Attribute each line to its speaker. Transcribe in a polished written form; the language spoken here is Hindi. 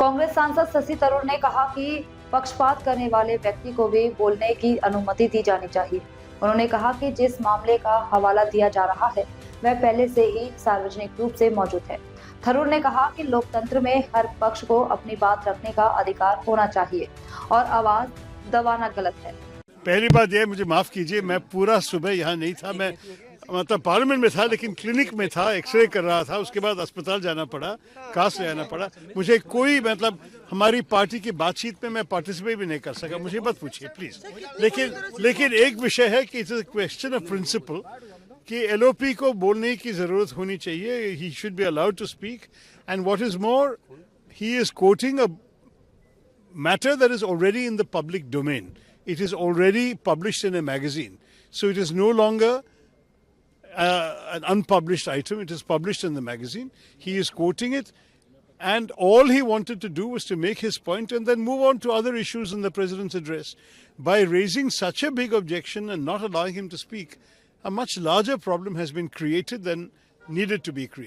Speaker 1: कांग्रेस सांसद शशि थरूर ने कहा कि पक्षपात करने वाले व्यक्ति को भी बोलने की अनुमति दी जानी चाहिए। उन्होंने कहा कि जिस मामले का हवाला दिया जा रहा है वह पहले से ही सार्वजनिक रूप से मौजूद है। थरूर ने कहा कि लोकतंत्र में हर पक्ष को अपनी बात रखने का अधिकार होना चाहिए और आवाज दबाना गलत है।
Speaker 2: पहली बात यह, मुझे माफ कीजिए, मैं पूरा सुबह यहाँ नहीं था। मैं मतलब पार्लियामेंट में था, लेकिन क्लिनिक में था, एक्सरे कर रहा था। उसके बाद अस्पताल जाना पड़ा, कास्ट ले आना पड़ा। मुझे कोई मतलब हमारी पार्टी की बातचीत में मैं पार्टिसिपेट भी नहीं कर सका। मुझे मत पूछिए प्लीज। लेकिन एक विषय है कि it's a question of principle कि एलओपी को बोलने की जरूरत होनी चाहिए। He should be allowed to speak, and what is more, he is quoting a matter that is already in the public domain. It is already published in a magazine. So it is no longer an unpublished item. It is published in the magazine. He is quoting it. And all he wanted to do was to make his point and then move on to other issues in the president's address. By raising such a big objection and not allowing him to speak, a much larger problem has been created than needed to be created.